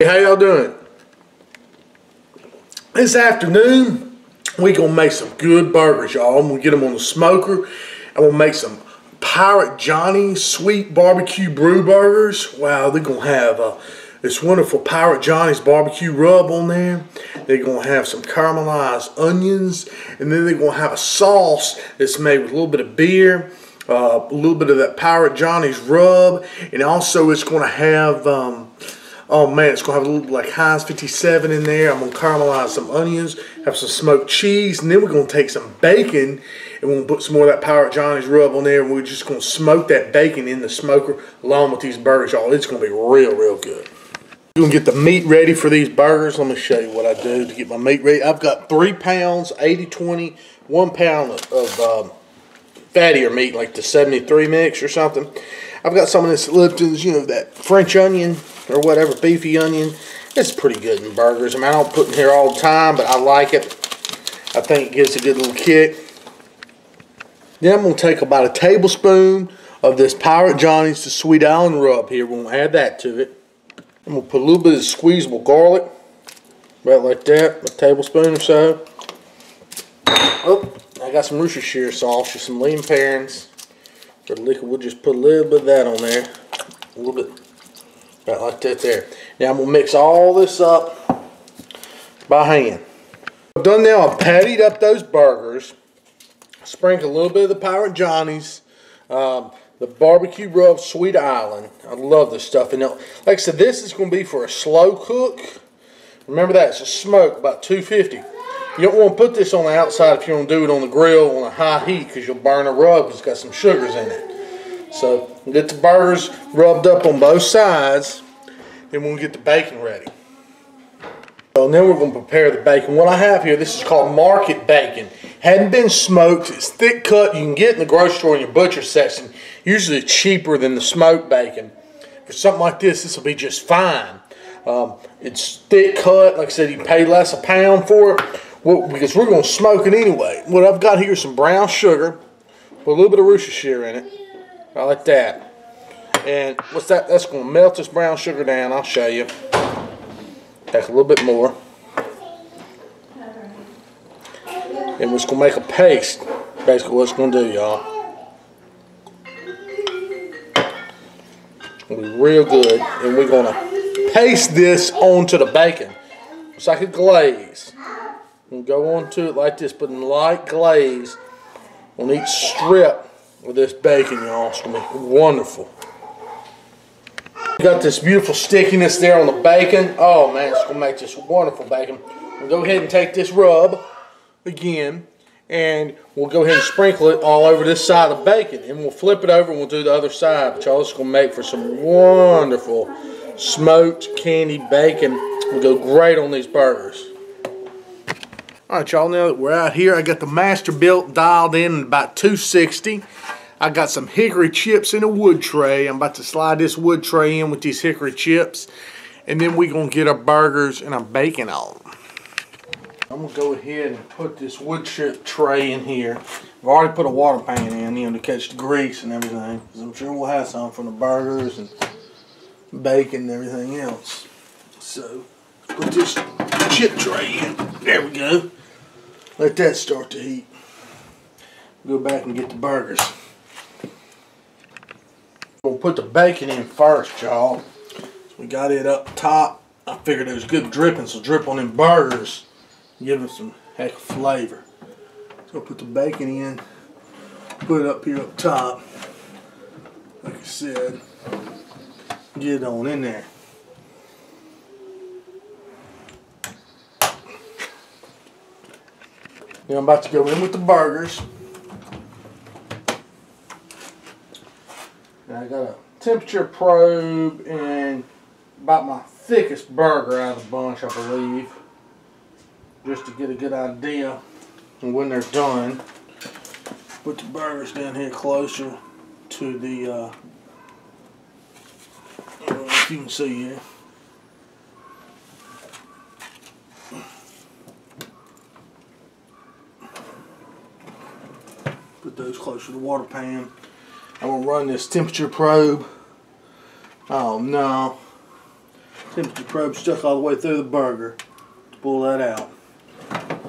Hey, how y'all doing? This afternoon, we gonna make some good burgers, y'all. I'm gonna get them on the smoker. I'm gonna make some Pirate Jonnys sweet barbecue brew burgers. Wow, they're gonna have this wonderful Pirate Jonnys barbecue rub on there. They're gonna have some caramelized onions, and then they're gonna have a sauce that's made with a little bit of beer, a little bit of that Pirate Jonnys rub, and also it's gonna have oh man, it's going to have a little like Heinz 57 in there. I'm going to caramelize some onions, have some smoked cheese, and then we're going to take some bacon and we're going to put some more of that Pirate Jonnys rub on there, and we're just going to smoke that bacon in the smoker along with these burgers, y'all. It's going to be real, real good. You're going to get the meat ready for these burgers. Let me show you what I do to get my meat ready. I've got 3 pounds, 80-20, 1 pound of fattier meat, like the 73 mix or something. I've got some of this Lipton's, you know, that French onion or whatever, beefy onion. It's pretty good in burgers. I mean, I don't put it in here all the time, but I like it. I think it gives a good little kick. Then I'm going to take about a tablespoon of this Pirate Jonnys, the Sweet Island rub here. We're going to add that to it. I'm going to put a little bit of squeezable garlic, right like that, a tablespoon or so. Oh, I got some Worcestershire sauce, just some lean parents. For the liquid, we'll just put a little bit of that on there. A little bit. Right like that there. Now I'm going to mix all this up by hand. I've done now, I've pattied up those burgers. Sprinkle a little bit of the Pirate Jonnys. The barbecue rub Sweet Island. I love this stuff. And like I said, this is going to be for a slow cook. Remember that, it's a smoke, about 250. You don't want to put this on the outside if you want to do it on the grill on a high heat, because you'll burn the rub because it's got some sugars in it. So get the burgers rubbed up on both sides, then we'll get the bacon ready. So then we're going to prepare the bacon. What I have here, this is called market bacon. Hadn't been smoked. It's thick cut. You can get it in the grocery store in your butcher section. Usually it's cheaper than the smoked bacon. For something like this will be just fine. It's thick cut. Like I said, you can pay less a pound for it. Well, because we're going to smoke it anyway. What I've got here is some brown sugar, put a little bit of Worcestershire in it. I like that. And what's that? That's going to melt this brown sugar down. I'll show you. Take a little bit more. And it's going to make a paste. Basically what it's going to do, y'all. It's going to be real good. And we're going to paste this onto the bacon. It's like a glaze. We'll go onto it like this, putting light glaze on each strip of this bacon, y'all. It's going to be wonderful. You got this beautiful stickiness there on the bacon. Oh man, it's going to make this wonderful bacon. We'll go ahead and take this rub again, and we'll go ahead and sprinkle it all over this side of the bacon. And we'll flip it over and we'll do the other side. But y'all, it's going to make for some wonderful smoked candied bacon. Will go great on these burgers. Alright y'all, now that we're out here, I got the Masturbuilt dialed in at about 260. I got some hickory chips in a wood tray. I'm about to slide this wood tray in with these hickory chips. And then we're going to get our burgers and our bacon on. I'm going to go ahead and put this wood chip tray in here. I've already put a water pan in, you know, to catch the grease and everything. Because I'm sure we'll have some from the burgers and bacon and everything else. So, put this chip tray in. There we go. Let that start to heat. Go back and get the burgers. We'll put the bacon in first, y'all. So we got it up top. I figured it was good dripping, so drip on them burgers. Give them some heck of flavor. So I'll put the bacon in. Put it up here up top. Like I said. Get it on in there. Now I'm about to go in with the burgers. Now I got a temperature probe and about my thickest burger out of the bunch, I believe. Just to get a good idea of when they're done. Put the burgers down here closer to the, I don't know if you can see here. Put those closer to the water pan. I'm going to run this temperature probe. Oh no. Temperature probe stuck all the way through the burger. To pull that out.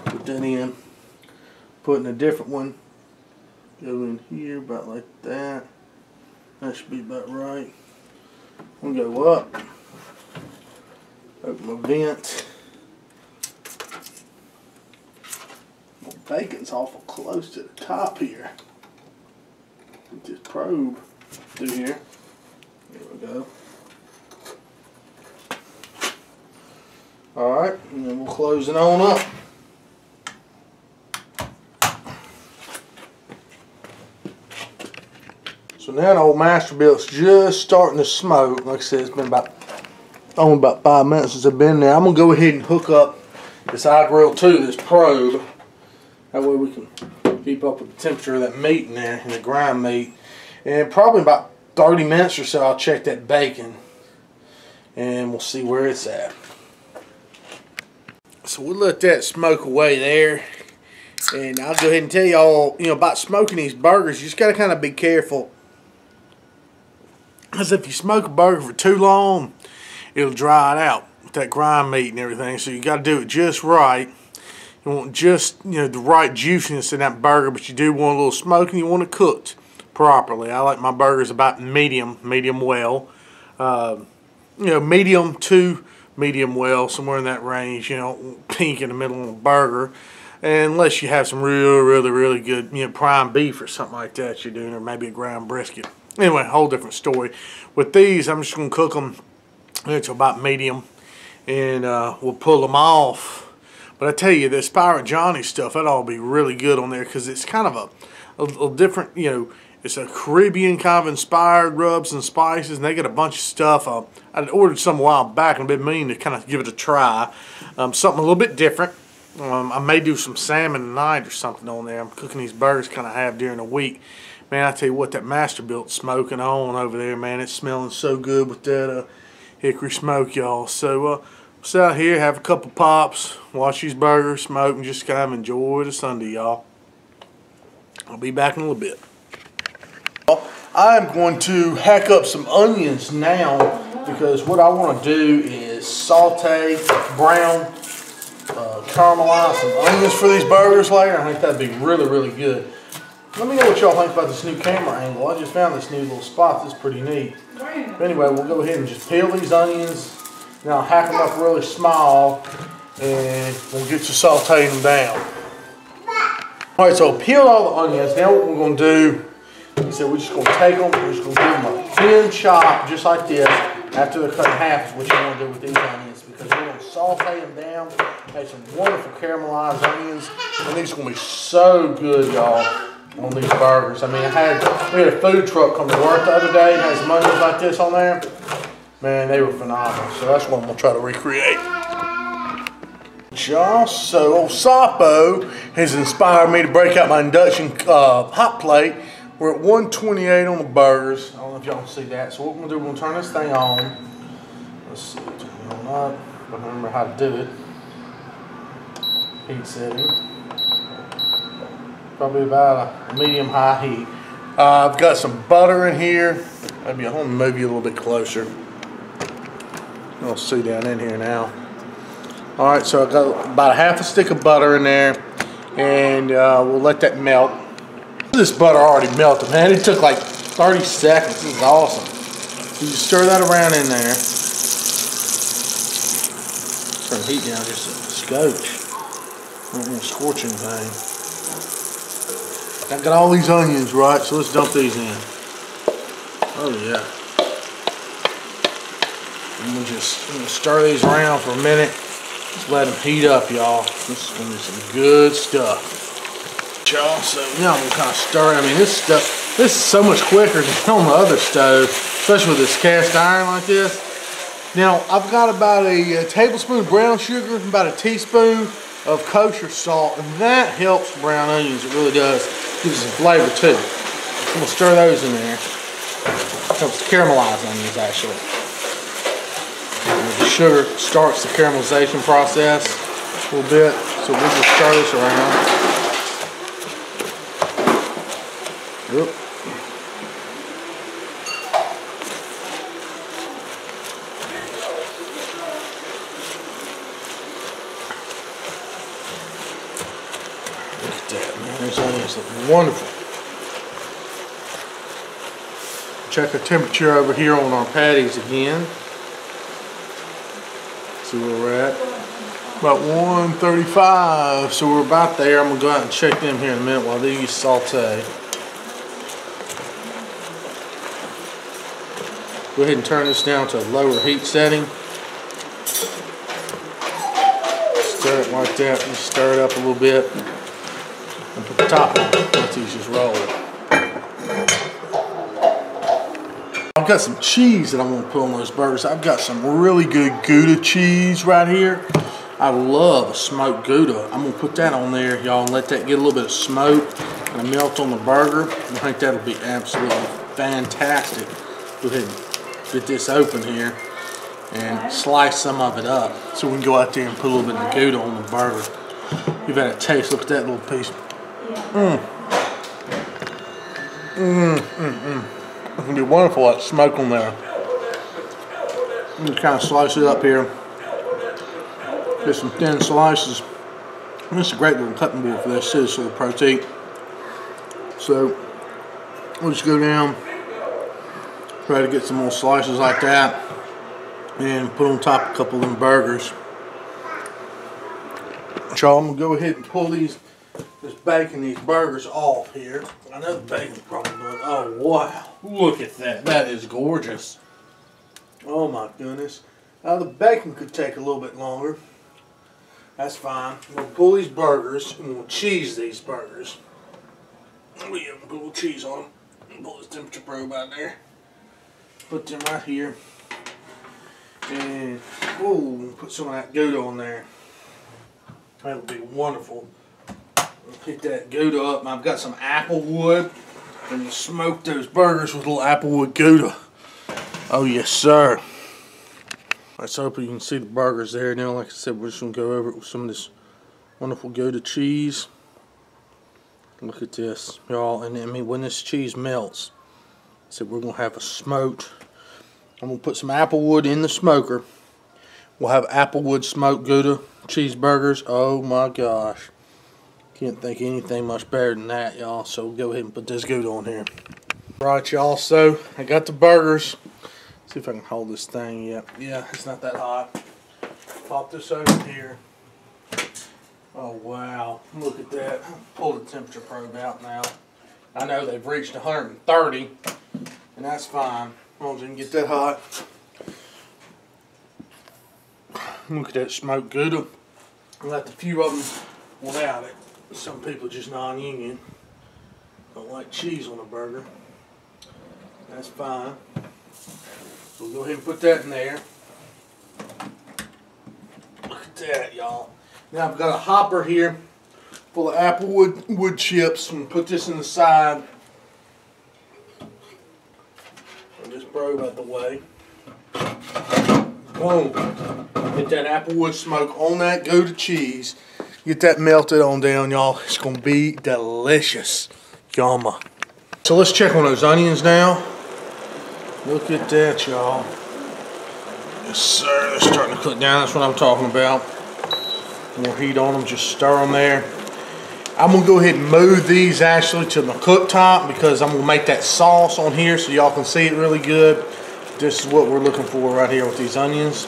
Put that in. Putting a different one. Go in here about like that. That should be about right. I'm gonna go up. Open my vent. My bacon's awful close to the top here. Put this probe through here. There we go. Alright, and then we'll close it on up. So now the old Masturbuilt's just starting to smoke. Like I said, it's been only about 5 minutes since I've been there. I'm going to go ahead and hook up this iGrill to this probe. That way we can keep up with the temperature of that meat in there, and the grind meat. And probably about 30 minutes or so I'll check that bacon. And we'll see where it's at. So we'll let that smoke away there. And I'll go ahead and tell y'all, about smoking these burgers, you just got to kind of be careful. Because if you smoke a burger for too long, it'll dry it out with that grind meat and everything. So you got to do it just right. You want just, the right juiciness in that burger, but you do want a little smoke and you want it cooked properly. I like my burgers about medium well. Medium to medium well, somewhere in that range. Pink in the middle of the burger. And unless you have some really good, prime beef or something like that you're doing, or maybe a ground brisket. Anyway, whole different story. With these, I'm just going to cook them to about medium, and we'll pull them off. But I tell you, this Jonnys stuff, that ought to be really good on there, because it's kind of a different, it's a Caribbean kind of inspired rubs and spices, and they get a bunch of stuff. I ordered some a while back, and I've been meaning to kind of give it a try. Something a little bit different. I may do some salmon tonight or something on there. I'm cooking these burgers kind of half during the week. Man, I tell you what, that Masturbuilt smoking on over there, man, it's smelling so good with that hickory smoke, y'all. So, sit out here, have a couple pops, watch these burgers, smoke, and just kind of enjoy the Sunday, y'all. I'll be back in a little bit. I'm going to hack up some onions now, because what I want to do is saute, brown, caramelize some onions for these burgers later. I think that'd be really good. Let me know what y'all think about this new camera angle. I just found this new little spot that's pretty neat. But anyway, we'll go ahead and just peel these onions. Now hack them up really small, and we'll get to sauteing them down. Alright, so peel all the onions. Now what we're going to do, like I said, we're just going to take them, we're just going to give them a thin chop, just like this. After they're cut in half is what you want to do with these onions, because we're going to saute them down. Make some wonderful caramelized onions, and these are going to be so good, y'all, on these burgers. I mean, we had a food truck come to work the other day and had some onions like this on there. Man, they were phenomenal. So that's what I'm going to try to recreate. So old Sapo has inspired me to break out my Induction hot plate. We're at 128 on the burgers. I don't know if y'all can see that. So what we're going to do, we're going to turn this thing on. Let's see, turn it on up. I don't remember how to do it. Heat setting. Probably about a medium-high heat. I've got some butter in here. Maybe I'm going to move you a little bit closer. You'll see down in here now. Alright, so I've got about a half a stick of butter in there, and we'll let that melt. This butter already melted, man. It took like 30 seconds. This is awesome. So you stir that around in there. Turn the heat down just a scotch. Don't want to scorch anything. I got all these onions, right? So let's dump these in. Oh yeah. And we'll just stir these around for a minute. Just let them heat up, y'all. This is going to be some good stuff. Y'all, so now I'm going to kind of stir it. I mean, this is so much quicker than on the other stove, especially with this cast iron like this. Now, I've got about a tablespoon of brown sugar, about a teaspoon of kosher salt, and that helps brown onions. It really does. Gives some flavor too. I'm going to stir those in there. Helps caramelize onions, actually. The sugar starts the caramelization process a little bit, so we'll just stir this around. Oop. Johnny's look wonderful. Check the temperature over here on our patties again. See where we're at. About 135, so we're about there. I'm gonna go out and check them here in a minute while these saute. Go ahead and turn this down to a lower heat setting. Stir it like that. Just stir it up a little bit. And put the top on. Let these just roll. I've got some cheese that I'm going to put on those burgers. I've got some really good Gouda cheese right here. I love a smoked Gouda. I'm going to put that on there, y'all, and let that get a little bit of smoke and melt on the burger. I think that'll be absolutely fantastic. Go ahead and get this open here and slice some of it up so we can go out there and put a little bit of Gouda on the burger. You've had a taste. Look at that little piece. It's going to be wonderful, that smoke on there. I'm going to kind of slice it up here. Get some thin slices. This is a great little cutting board for this. This little protein. So we'll just go down, try to get some more slices like that, and put on top a couple of them burgers. So I'm going to go ahead and pull this bacon, these burgers off here. I know the bacon's probably going, oh wow, look at that. That is gorgeous. Oh my goodness. Now the bacon could take a little bit longer. That's fine. We'll pull these burgers and we'll cheese these burgers. We have a little cheese on them. Pull this temperature probe out there. Put them right here. And ooh, put some of that Gouda on there. That'll be wonderful. We'll pick that Gouda up. I've got some apple wood. And we'll smoke those burgers with a little apple wood Gouda. Oh yes, sir. Let's hope you can see the burgers there. Now, like I said, we're just going to go over it with some of this wonderful Gouda cheese. Look at this, y'all. And I mean, when this cheese melts, so we're going to have a smoked. I'm going to put some apple wood in the smoker. We'll have apple wood smoked Gouda cheeseburgers. Oh my gosh. Can't think anything much better than that, y'all. So we'll go ahead and put this Gouda on here. Right, y'all. So I got the burgers. See if I can hold this thing. Yeah, it's not that hot. Pop this over here. Oh wow, look at that. Pull the temperature probe out now. I know they've reached 130, and that's fine. As long as you can get that hot. Look at that smoked Gouda. I left a few of them without it. Some people are just non-union. Don't like cheese on a burger. That's fine. So we'll go ahead and put that in there. Look at that, y'all. Now I've got a hopper here full of apple wood chips. I'm going to put this in the side. And just probe out the way. Boom. Get that apple wood smoke on that Gouda cheese. Get that melted on down, y'all. It's going to be delicious. Yumma. So let's check on those onions now. Look at that, y'all. Yes, sir. They're starting to cook down. That's what I'm talking about. More heat on them. Just stir them there. I'm going to go ahead and move these actually to the cooktop because I'm going to make that sauce on here so y'all can see it really good. This is what we're looking for right here with these onions.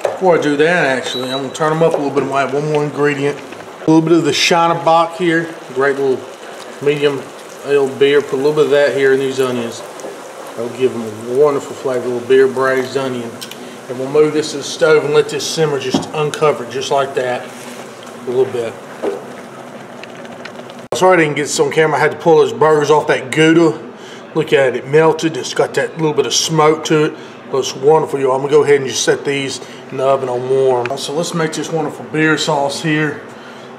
Before I do that, actually, I'm going to turn them up a little bit and we'll add one more ingredient. A little bit of the Shiner Bock here. Great little medium ale beer. Put a little bit of that here in these onions. That'll give them a wonderful flavor, a little beer braised onion. And we'll move this to the stove and let this simmer just uncovered, just like that, a little bit. Sorry I didn't get this on camera. I had to pull those burgers off that Gouda. Look at it, it melted. It's got that little bit of smoke to it. Looks wonderful, y'all. I'm gonna go ahead and just set these in the oven on warm. So let's make this wonderful beer sauce here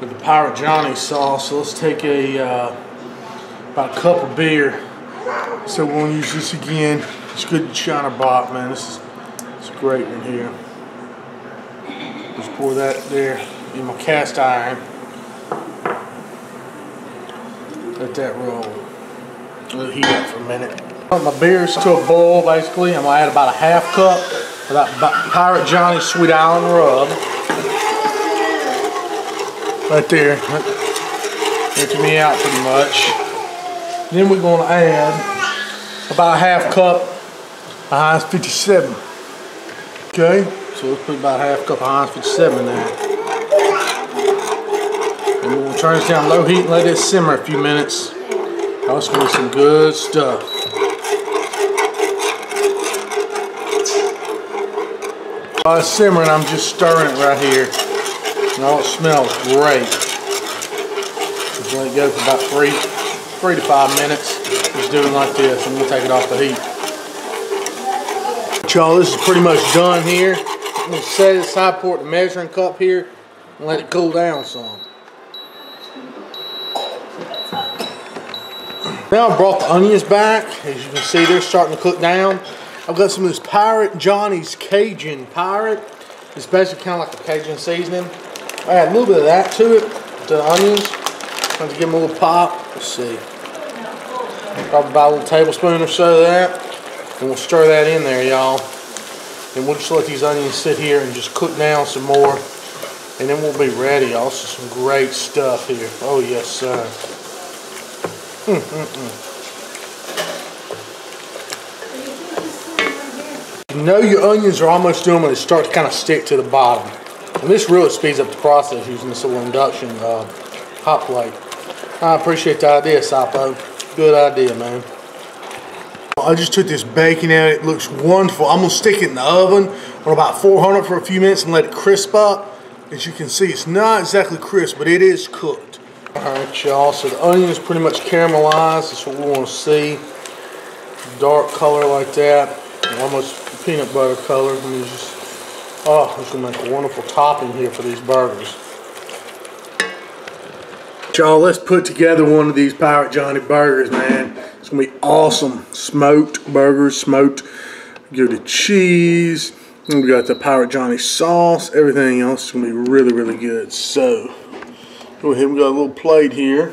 with the Pirate Jonnys sauce. So let's take about a cup of beer. So we're gonna use this again. It's good Shiner Bock, man. It's a great one here. Just pour that there in my cast iron. Let that roll. Let it heat up for a minute. My beer's to a boil basically. I'm gonna add about a half cup of that Pirate Jonnys Sweet Island Rub. Right there. Empty me out pretty much. Then we're going to add about a half cup of Heinz 57. Okay, so let's put about a half cup of Heinz 57 in there. And we're going to turn this down low heat and let it simmer a few minutes. That's going to be some good stuff. While it's simmering, I'm just stirring it right here. And oh, it smells great. Just let it go for about 3 to 5 minutes. Just doing like this. I'm going to take it off the heat. Y'all, this is pretty much done here. I'm going to set it aside, pour it in the measuring cup here, and let it cool down some. Now I brought the onions back. As you can see, they're starting to cook down. I've got some of this Jonnys Cajun Pirate. It's basically kind of like a Cajun seasoning. I add a little bit of that to it, to the onions. Trying to give them a little pop. Let's see. Probably about a little tablespoon or so of that. And we'll stir that in there, y'all. And we'll just let these onions sit here and just cook down some more. And then we'll be ready, y'all. So some great stuff here. Oh, yes, sir. You know your onions are almost done when they start to kind of stick to the bottom. And this really speeds up the process using this little induction hot plate. I appreciate the idea, Sapo. Good idea, man. I just took this bacon out. It looks wonderful. I'm going to stick it in the oven on about 400 for a few minutes and let it crisp up. As you can see, it's not exactly crisp, but it is cooked. Alright, y'all. So the onion is pretty much caramelized. That's what we want to see. Dark color like that. Almost peanut butter color. And it's just, oh, it's going to make a wonderful topping here for these burgers. Y'all, let's put together one of these Pirate Johnny burgers, man. It's going to be awesome. Smoked burgers, smoked. Give the cheese. And we got the Pirate Johnny sauce. Everything else is going to be really, really good. So, go ahead. We got a little plate here.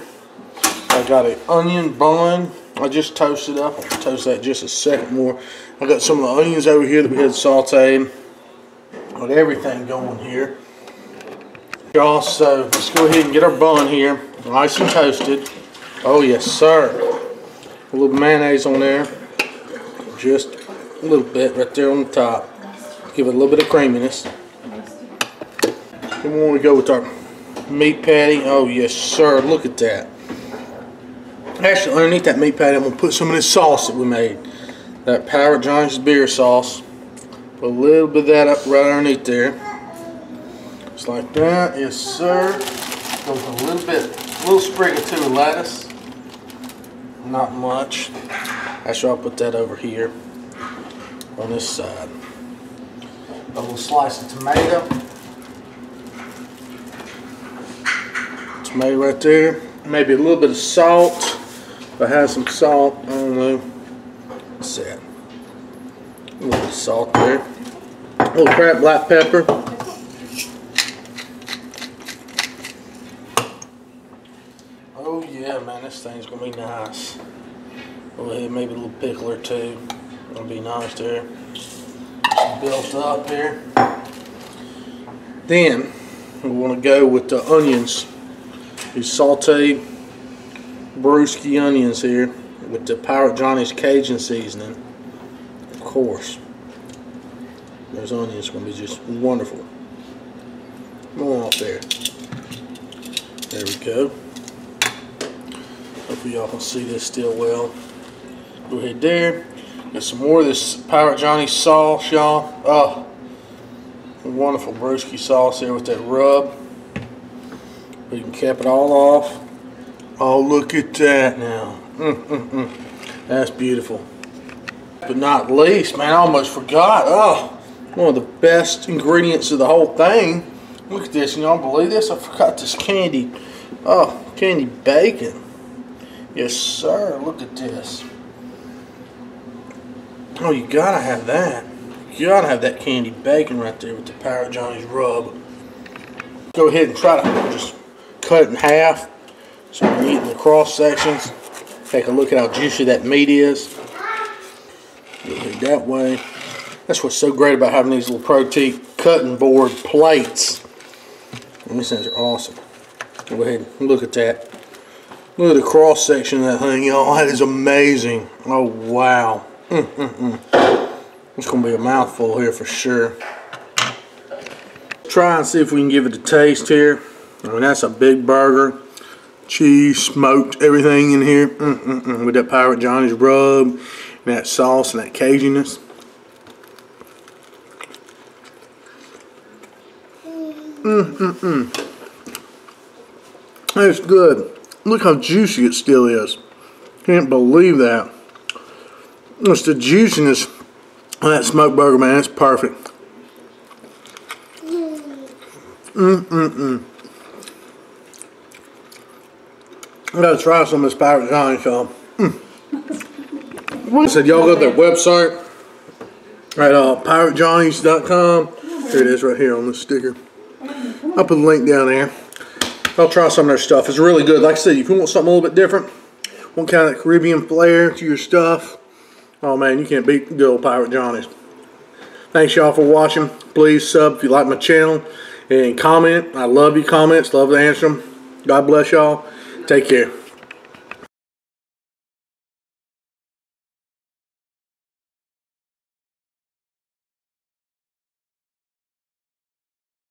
I got an onion bun. I just toasted up. I'll toast that just a second more. I got some of the onions over here that we had sauteed. Got everything going here. Y'all, so let's go ahead and get our bun here. Nice and toasted. Oh, yes, sir. A little mayonnaise on there. Just a little bit right there on the top. Give it a little bit of creaminess. Then we want to go with our meat patty. Oh, yes, sir. Look at that. Actually, underneath that meat patty, I'm going to put some of this sauce that we made. That Pirate Johnny's beer sauce. Put a little bit of that up right underneath there. Just like that. Yes, sir. Go with a little sprig or two of lettuce. Not much. Actually, I'll put that over here on this side. A little slice of tomato. Tomato right there. Maybe a little bit of salt. If I have some salt, I don't know. What's that? A little bit of salt there. A little crap black pepper. Oh yeah, man, this thing's gonna be nice. Go ahead, maybe a little pickle or two. Gonna be nice there. Built up here. Then we want to go with the onions. These sauteed brewski onions here with the Pirate Johnny's Cajun seasoning. Of course, those onions are going to be just wonderful. Come on out there. There we go. Hopefully y'all can see this still well. Go ahead there. Get some more of this Pirate Johnny's sauce, y'all. Oh, wonderful brewski sauce there with that rub. We can cap it all off. Oh, look at that now. That's beautiful. But not least, man, I almost forgot. Oh, one of the best ingredients of the whole thing. Look at this. Y'all believe this? I forgot this candy. Oh, candy bacon. Yes, sir. Look at this. Oh, you gotta have that. You gotta have that candy bacon right there with the Pirate Johnny's rub. Go ahead and try to just cut it in half so when you eat the cross sections. Take a look at how juicy that meat is. Go ahead that way. That's what's so great about having these little protein cutting board plates. And these things are awesome. Go ahead and look at that. Look at the cross section of that thing, y'all. That is amazing. Oh, wow. It's going to be a mouthful here for sure. Try and see if we can give it a taste here. I mean, that's a big burger. Cheese, smoked, everything in here. With that Pirate Jonnys rub, and that sauce, and that Cajuness. It's good. Look how juicy it still is. Can't believe that. It's the juiciness of that smoked burger, man. It's perfect. I gotta try some of this Pirate Jonnys, y'all. I said, y'all go to their website at piratejonnys.com. Here it is right here on the sticker. I'll put a link down there. I'll try some of their stuff. It's really good. Like I said, if you want something a little bit different, want kind of Caribbean flair to your stuff, oh man, you can't beat the good old Pirate Jonnys. Thanks y'all for watching. Please sub if you like my channel and comment. I love your comments. Love to answer them. God bless y'all. Take care.